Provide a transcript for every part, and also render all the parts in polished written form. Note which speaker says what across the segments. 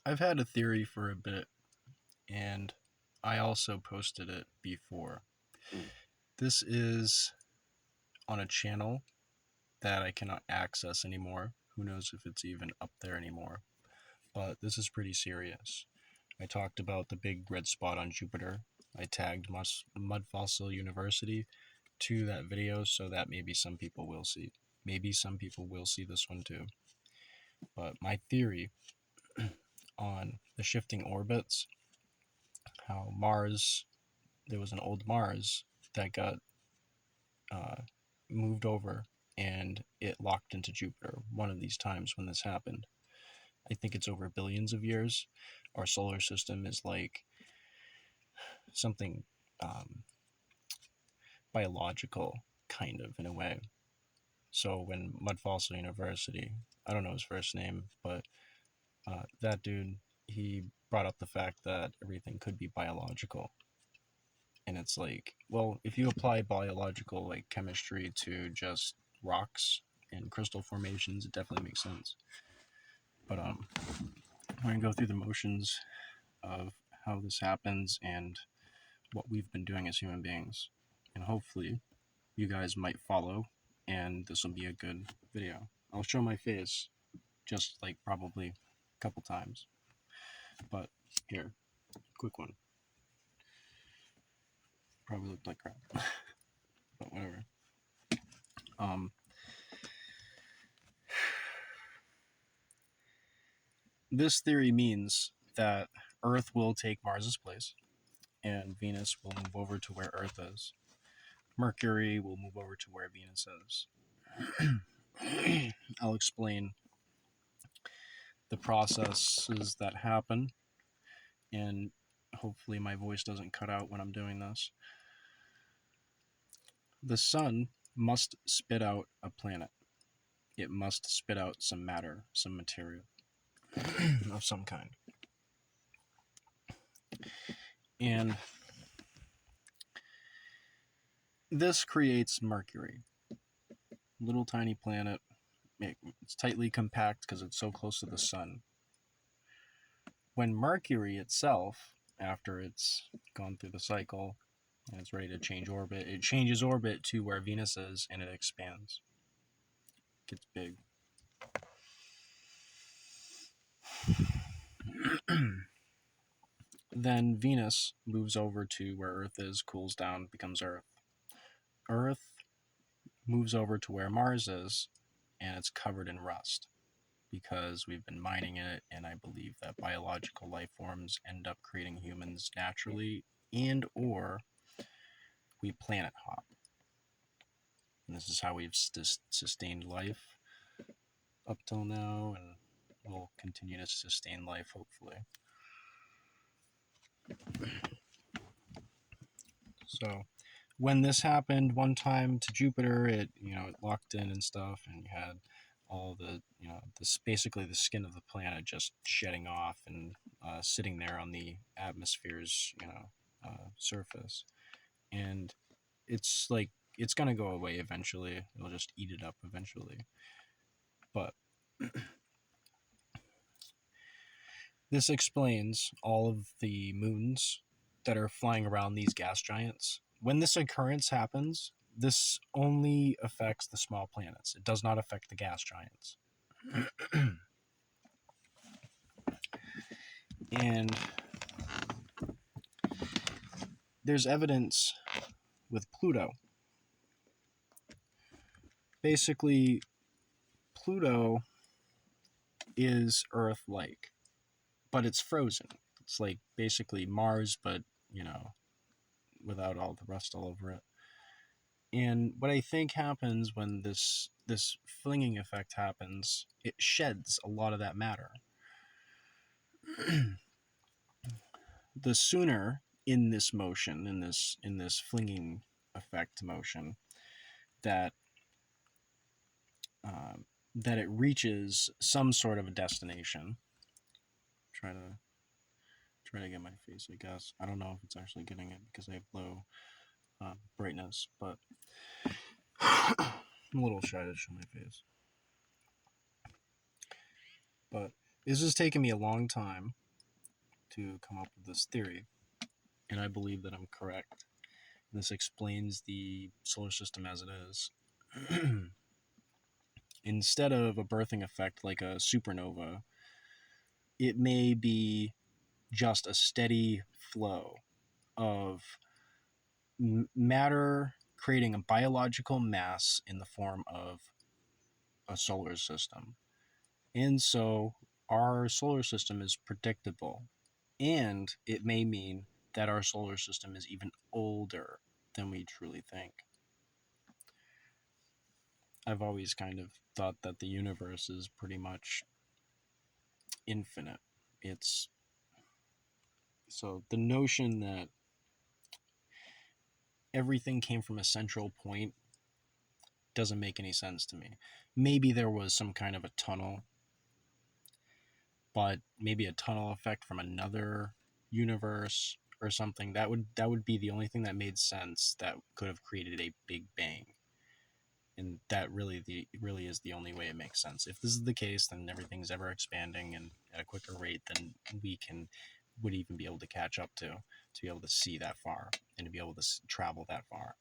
Speaker 1: I've had a theory for a bit, and I also posted it before. This is on a channel that I cannot access anymore. Who knows if it's even up there anymore? But this is pretty serious. I talked about the big red spot on Jupiter. I tagged Mud Fossil University to that video so that maybe some people will see. Maybe some people will see this one too. But my theory on the shifting orbits, how Mars, there was an old Mars that got moved over and it locked into Jupiter one of these times when this happened. I think it's over billions of years. Our solar system is like something biological, kind of, in a way. So when Mud Fossil University, I don't know his first name, but that dude, he brought up the fact that everything could be biological. And it's like, well, if you apply biological like chemistry to just rocks and crystal formations, it definitely makes sense. But we're gonna go through the motions of how this happens and what we've been doing as human beings, and hopefully you guys might follow, and this will be a good video. I'll show my face just like probably a couple times, but here, quick one. Probably looked like crap, but whatever. This theory means that Earth will take Mars's place, and Venus will move over to where Earth is. Mercury will move over to where Venus is. I'll explain the processes that happen, and hopefully my voice doesn't cut out when I'm doing this. The sun must spit out a planet. It must spit out some matter, some material of some kind. And this creates Mercury. Little tiny planet. It's tightly compact because it's so close to the sun. When Mercury itself, after it's gone through the cycle and it's ready to change orbit, it changes orbit to where Venus is and it expands. It gets big. Then Venus moves over to where Earth is, cools down, becomes Earth. Earth moves over to where Mars is, and it's covered in rust because we've been mining it, and I believe that biological life forms end up creating humans naturally, and or we planet hop. And this is how we've sustained life up till now, and we'll continue to sustain life, hopefully. So when this happened one time to Jupiter, it locked in and stuff, and you had all the this basically the skin of the planet just shedding off and sitting there on the atmosphere's surface, and it's like it's gonna go away eventually. It'll just eat it up eventually, but this explains all of the moons that are flying around these gas giants. When this occurrence happens, this only affects the small planets. It does not affect the gas giants. And there's evidence with Pluto. Basically, Pluto is Earth-like, but it's frozen. It's like basically Mars, but without all the rust all over it. And what I think happens when this flinging effect happens, it sheds a lot of that matter. The sooner in this motion, in this flinging effect motion, that that it reaches some sort of a destination. Try to get my face, I guess. I don't know if it's actually getting it because I have low brightness, but I'm a little shy to show my face. But This has taken me a long time to come up with this theory, and I believe that I'm correct. This explains the solar system as it is. Instead of a birthing effect like a supernova, it may be just a steady flow of matter creating a biological mass in the form of a solar system. And so our solar system is predictable. And it may mean that our solar system is even older than we truly think. I've always kind of thought that the universe is pretty much infinite. It's so the notion that everything came from a central point doesn't make any sense to me. Maybe there was some kind of a tunnel, but maybe a tunnel effect from another universe or something. That would be the only thing that made sense that could have created a big bang. And that really is the only way it makes sense. If this is the case, then everything's ever expanding and at a quicker rate than we would even be able to catch up to be able to see that far and to be able to travel that far.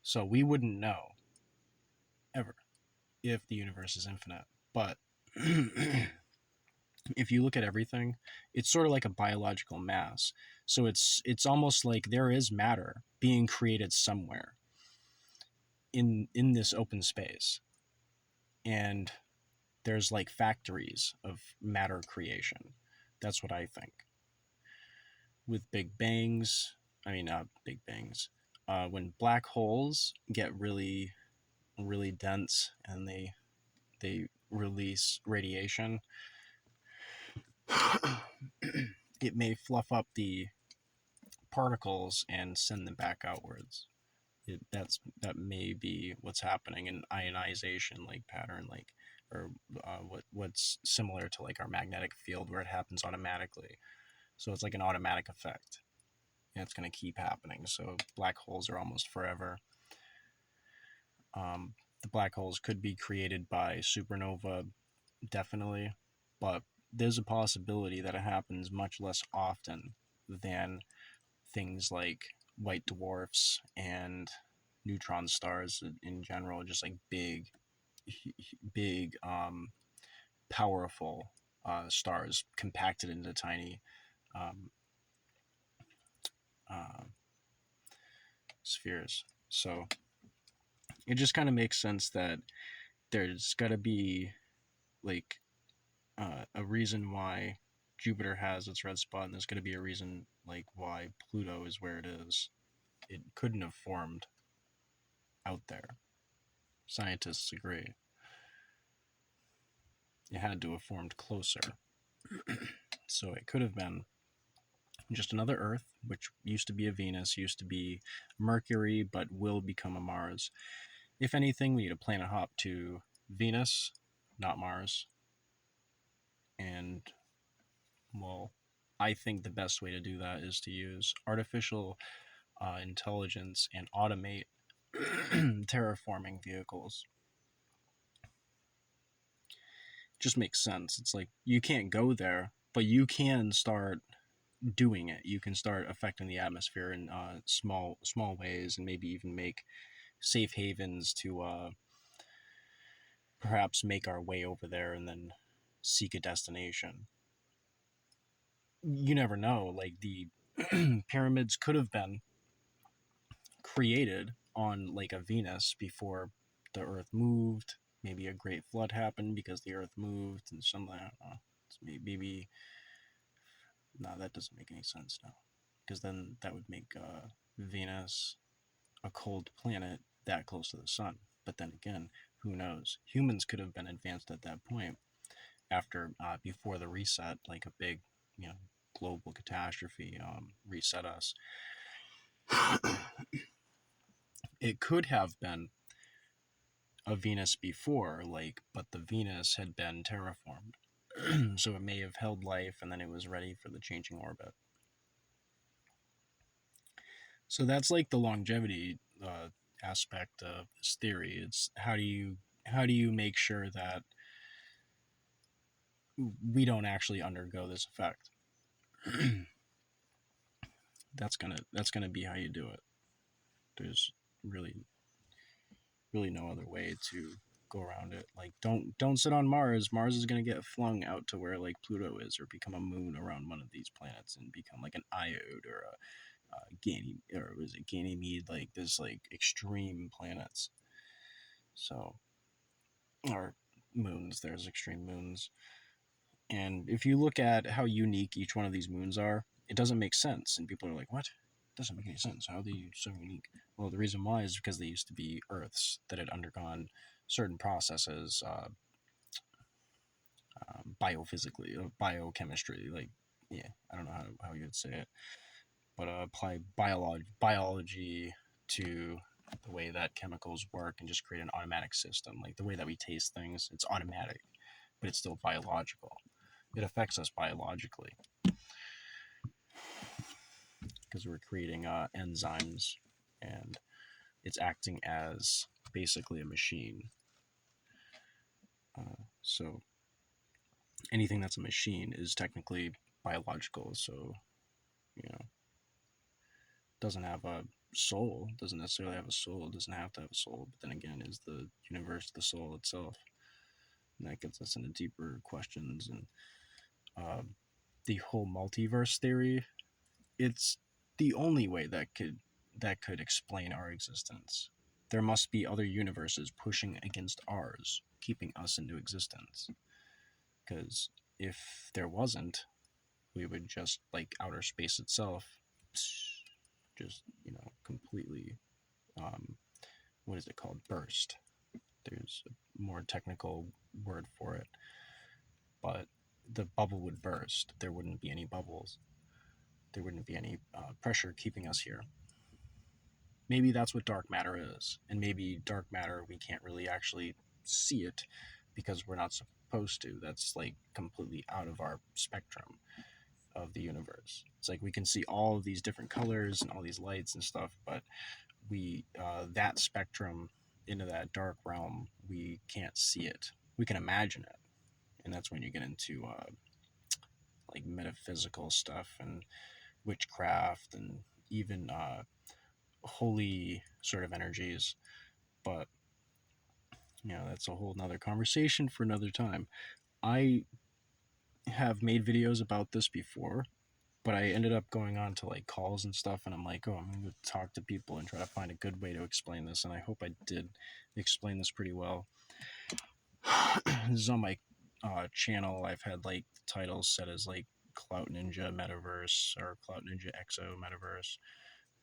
Speaker 1: So we wouldn't know ever if the universe is infinite. But if you look at everything, it's sort of like a biological mass. So it's almost like there is matter being created somewhere in this open space. And there's like factories of matter creation. That's what I think. With big bangs, I mean, not big bangs. When black holes get really, really dense and they release radiation, it may fluff up the particles and send them back outwards. That may be what's happening in ionization like pattern, like or what's similar to like our magnetic field where it happens automatically. So it's like an automatic effect, and it's going to keep happening. So black holes are almost forever. The black holes could be created by supernova, definitely, but there's a possibility that it happens much less often than things like white dwarfs and neutron stars in general, just like big, powerful stars compacted into tiny um, uh, spheres. So it just kind of makes sense that there's got to be like a reason why Jupiter has its red spot, and there's going to be a reason like why Pluto is where it is. It couldn't have formed out there. Scientists agree. It had to have formed closer. So it could have been just another Earth, which used to be a Venus, used to be Mercury, but will become a Mars. If anything, we need a planet hop to Venus, not Mars. And, well, I think the best way to do that is to use artificial intelligence and automate terraforming vehicles. Just makes sense. It's like you can't go there, but you can start doing it. You can start affecting the atmosphere in small ways, and maybe even make safe havens to perhaps make our way over there and then seek a destination. You never know. Like the pyramids could have been created on like a Venus before the Earth moved. Maybe a great flood happened because the Earth moved and something. I don't know. Maybe no, that doesn't make any sense now, because then that would make Venus a cold planet that close to the sun. But then again, who knows? Humans could have been advanced at that point after before the reset, like a big, global catastrophe reset us. It could have been a Venus before, like, but the Venus had been terraformed. So it may have held life and then it was ready for the changing orbit. So that's like the longevity aspect of this theory. It's how do you make sure that we don't actually undergo this effect. That's gonna be how you do it. There's really really no other way to go around it. Like don't sit on Mars. Mars is gonna get flung out to where like Pluto is, or become a moon around one of these planets and become like an Iode or a or was it Ganymede? Like there's like extreme planets. So or moons. There's extreme moons. And if you look at how unique each one of these moons are, it doesn't make sense. And people are like, what? It doesn't make any sense. How are they so unique? Well, the reason why is because they used to be Earths that had undergone certain processes, biophysically, biochemistry. Like, yeah, I don't know how you would say it, but apply biology to the way that chemicals work and just create an automatic system. Like the way that we taste things, it's automatic, but it's still biological. It affects us biologically because we're creating enzymes, and it's acting as basically a machine. So anything that's a machine is technically biological. So you know, doesn't have a soul. Doesn't necessarily have a soul. It doesn't have to have a soul. But then again, is the universe the soul itself? And that gets us into deeper questions. And uh, the whole multiverse theory, it's the only way that could explain our existence. There must be other universes pushing against ours, keeping us into existence. Because if there wasn't, we would just like outer space itself, just completely. What is it called? Burst. There's a more technical word for it, but the bubble would burst. There wouldn't be any bubbles. There wouldn't be any pressure keeping us here. Maybe that's what dark matter is. And maybe dark matter, we can't really actually see it because we're not supposed to. That's like completely out of our spectrum of the universe. It's like we can see all of these different colors and all these lights and stuff, but we that spectrum into that dark realm, we can't see it. We can imagine it, and that's when you get into like metaphysical stuff and witchcraft and even holy sort of energies. But that's a whole nother conversation for another time. I have made videos about this before, but I ended up going on to like calls and stuff, and I'm like, oh, I'm going to talk to people and try to find a good way to explain this, and I hope I did explain this pretty well. This is on my channel. I've had like titles set as like Clout Ninja Metaverse or Clout Ninja Exo Metaverse,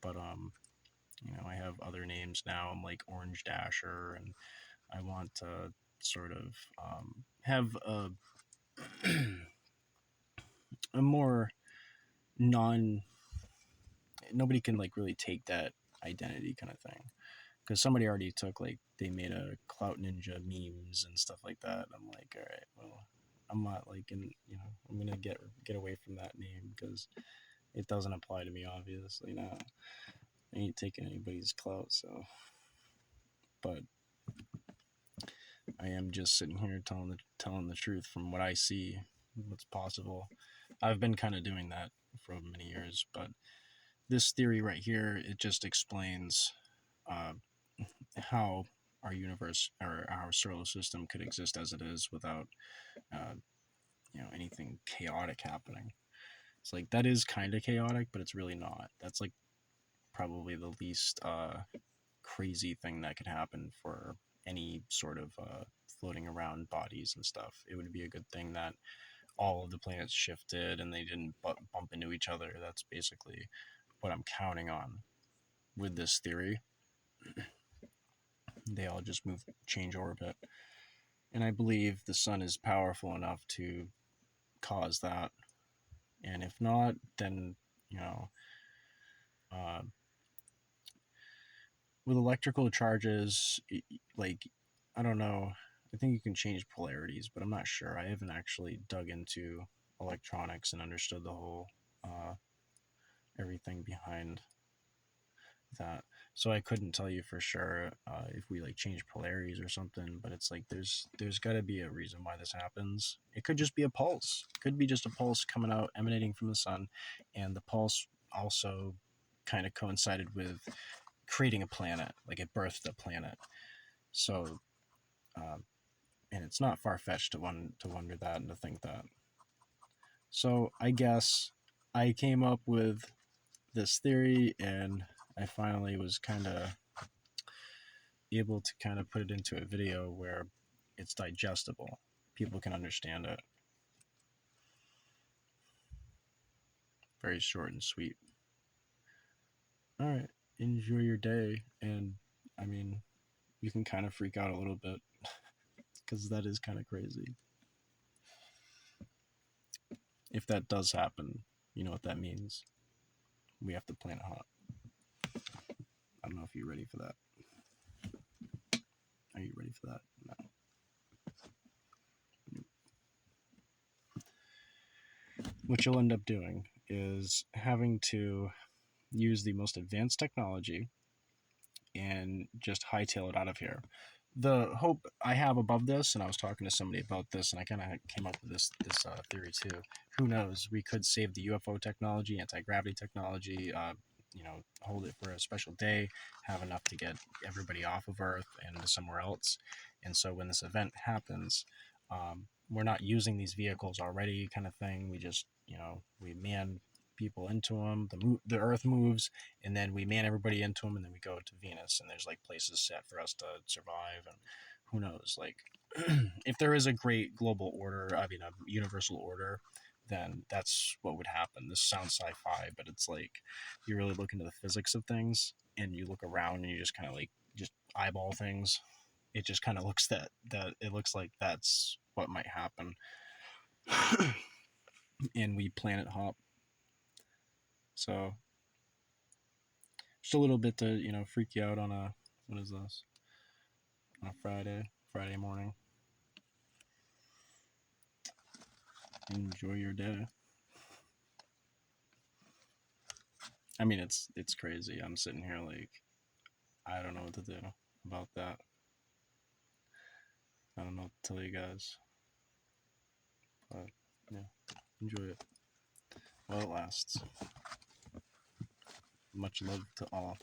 Speaker 1: but I have other names now. I'm like Orange Dasher, and I want to sort of have a more non nobody can like really take that identity kind of thing, because somebody already took like they made a Clout Ninja memes and stuff like that. I'm like, all right, well, I'm not like I'm gonna get away from that name because it doesn't apply to me, obviously. Now I ain't taking anybody's clout. So but I am just sitting here telling the truth from what I see, what's possible. I've been kind of doing that for many years, but this theory right here, it just explains uh, how our universe or our solar system could exist as it is without uh, anything chaotic happening. It's like that is kind of chaotic, but it's really not. That's like probably the least crazy thing that could happen for any sort of floating around bodies and stuff. It would be a good thing that all of the planets shifted and they didn't bump into each other. That's basically what I'm counting on with this theory. They all just change orbit. And I believe the sun is powerful enough to cause that. And if not, then, you know, uh, with electrical charges, like, I don't know. I think you can change polarities, but I'm not sure. I haven't actually dug into electronics and understood the whole everything behind that. So I couldn't tell you for sure if we like change polarities or something, but it's like there's got to be a reason why this happens. It could just be a pulse. It could be just a pulse coming out, emanating from the sun, and the pulse also kind of coincided with creating a planet. Like it birthed a planet. So, uh, and it's not far fetched to wonder that and to think that. So I guess I came up with this theory, and I finally was kind of able to kind of put it into a video where it's digestible. People can understand it. Very short and sweet. All right. Enjoy your day. And I mean, you can kind of freak out a little bit because that is kind of crazy. If that does happen, you know what that means. We have to plant hot. I don't know if you're ready for that. Are you ready for that? No. What you'll end up doing is having to use the most advanced technology and just hightail it out of here. The hope I have above this, and I was talking to somebody about this, and I kind of came up with this theory too. Who knows? We could save the UFO technology, anti gravity technology. Hold it for a special day, have enough to get everybody off of Earth and somewhere else. And so when this event happens, we're not using these vehicles already, kind of thing. We just, we man people into them. The Earth moves, and then we man everybody into them, and then we go to Venus, and there's like places set for us to survive, and who knows, like if there is a great global order, I mean a universal order, then that's what would happen. This sounds sci-fi, but it's like you really look into the physics of things, and you look around, and you just kind of like just eyeball things. It just kind of looks that it looks like that's what might happen. And we planet hop. So just a little bit to freak you out on a, what is this, on a Friday morning. Enjoy your day. I mean, it's crazy. I'm sitting here like I don't know what to do about that. I don't know what to tell you guys, but yeah, enjoy it while it lasts. Much love to all.